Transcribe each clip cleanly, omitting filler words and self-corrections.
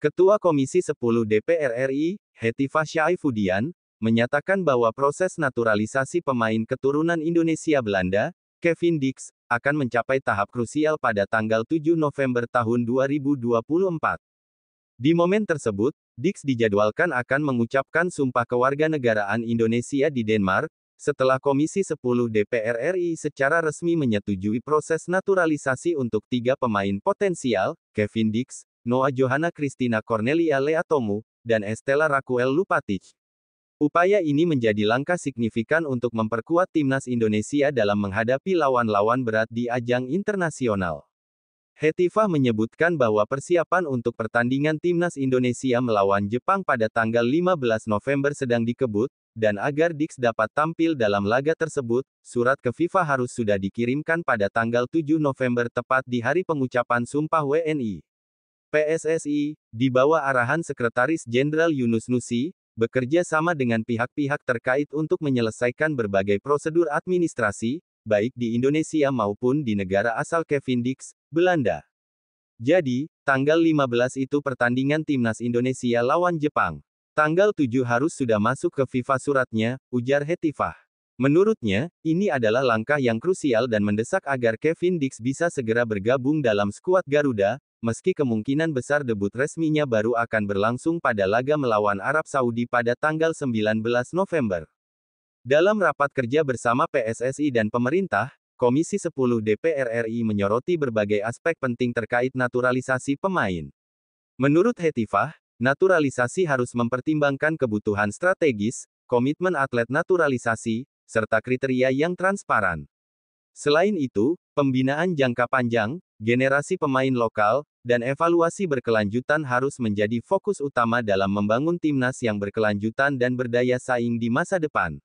Ketua Komisi 10 DPR RI, Hetifah Syaifuddin, menyatakan bahwa proses naturalisasi pemain keturunan Indonesia Belanda, Kevin Dix, akan mencapai tahap krusial pada tanggal 7 November tahun 2024. Di momen tersebut, Dix dijadwalkan akan mengucapkan sumpah kewarganegaraan Indonesia di Denmark, setelah Komisi 10 DPR RI secara resmi menyetujui proses naturalisasi untuk 3 pemain potensial, Kevin Dix, Noah Johanna Christina Cornelia Leatomu, dan Estela Raquel Lupatic. Upaya ini menjadi langkah signifikan untuk memperkuat timnas Indonesia dalam menghadapi lawan-lawan berat di ajang internasional. Hetifah menyebutkan bahwa persiapan untuk pertandingan timnas Indonesia melawan Jepang pada tanggal 15 November sedang dikebut, dan agar Dix dapat tampil dalam laga tersebut, surat ke FIFA harus sudah dikirimkan pada tanggal 7 November tepat di hari pengucapan Sumpah WNI. PSSI, di bawah arahan Sekretaris Jenderal Yunus Nusi, bekerja sama dengan pihak-pihak terkait untuk menyelesaikan berbagai prosedur administrasi, baik di Indonesia maupun di negara asal Kevin Dix, Belanda. Jadi, tanggal 15 itu pertandingan timnas Indonesia lawan Jepang. Tanggal 7 harus sudah masuk ke FIFA suratnya, ujar Hetifah. Menurutnya, ini adalah langkah yang krusial dan mendesak agar Kevin Dix bisa segera bergabung dalam skuad Garuda, meski kemungkinan besar debut resminya baru akan berlangsung pada laga melawan Arab Saudi pada tanggal 19 November. Dalam rapat kerja bersama PSSI dan pemerintah, Komisi 10 DPR RI menyoroti berbagai aspek penting terkait naturalisasi pemain. Menurut Hetifah, naturalisasi harus mempertimbangkan kebutuhan strategis, komitmen atlet naturalisasi, serta kriteria yang transparan. Selain itu, pembinaan jangka panjang, generasi pemain lokal, dan evaluasi berkelanjutan harus menjadi fokus utama dalam membangun timnas yang berkelanjutan dan berdaya saing di masa depan.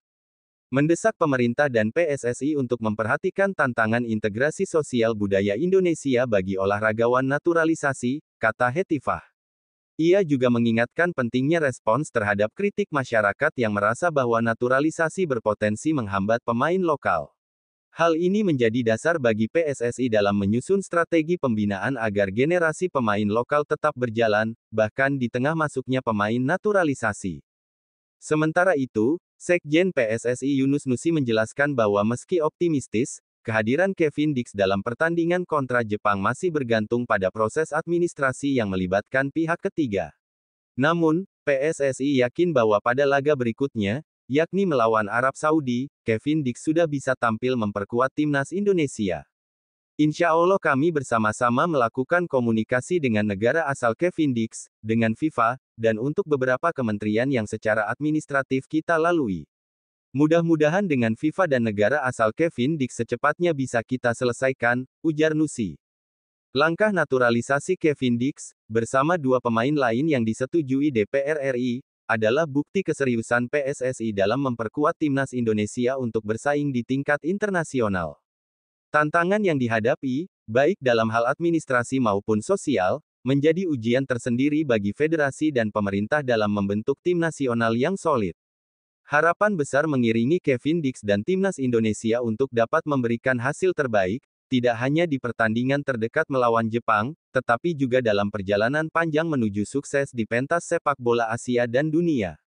Mendesak pemerintah dan PSSI untuk memperhatikan tantangan integrasi sosial budaya Indonesia bagi olahragawan naturalisasi, kata Hetifah. Ia juga mengingatkan pentingnya respons terhadap kritik masyarakat yang merasa bahwa naturalisasi berpotensi menghambat pemain lokal. Hal ini menjadi dasar bagi PSSI dalam menyusun strategi pembinaan agar generasi pemain lokal tetap berjalan, bahkan di tengah masuknya pemain naturalisasi. Sementara itu, Sekjen PSSI Yunus Nusi menjelaskan bahwa meski optimistis, kehadiran Kevin Dix dalam pertandingan kontra Jepang masih bergantung pada proses administrasi yang melibatkan pihak ketiga. Namun, PSSI yakin bahwa pada laga berikutnya, yakni melawan Arab Saudi, Kevin Dix sudah bisa tampil memperkuat timnas Indonesia. Insya Allah kami bersama-sama melakukan komunikasi dengan negara asal Kevin Dix, dengan FIFA, dan untuk beberapa kementerian yang secara administratif kita lalui. Mudah-mudahan dengan FIFA dan negara asal Kevin Dix secepatnya bisa kita selesaikan, ujar Nusi. Langkah naturalisasi Kevin Dix, bersama 2 pemain lain yang disetujui DPR RI, adalah bukti keseriusan PSSI dalam memperkuat timnas Indonesia untuk bersaing di tingkat internasional. Tantangan yang dihadapi, baik dalam hal administrasi maupun sosial, menjadi ujian tersendiri bagi federasi dan pemerintah dalam membentuk tim nasional yang solid. Harapan besar mengiringi Kevin Dix dan timnas Indonesia untuk dapat memberikan hasil terbaik, tidak hanya di pertandingan terdekat melawan Jepang, tetapi juga dalam perjalanan panjang menuju sukses di pentas sepak bola Asia dan dunia.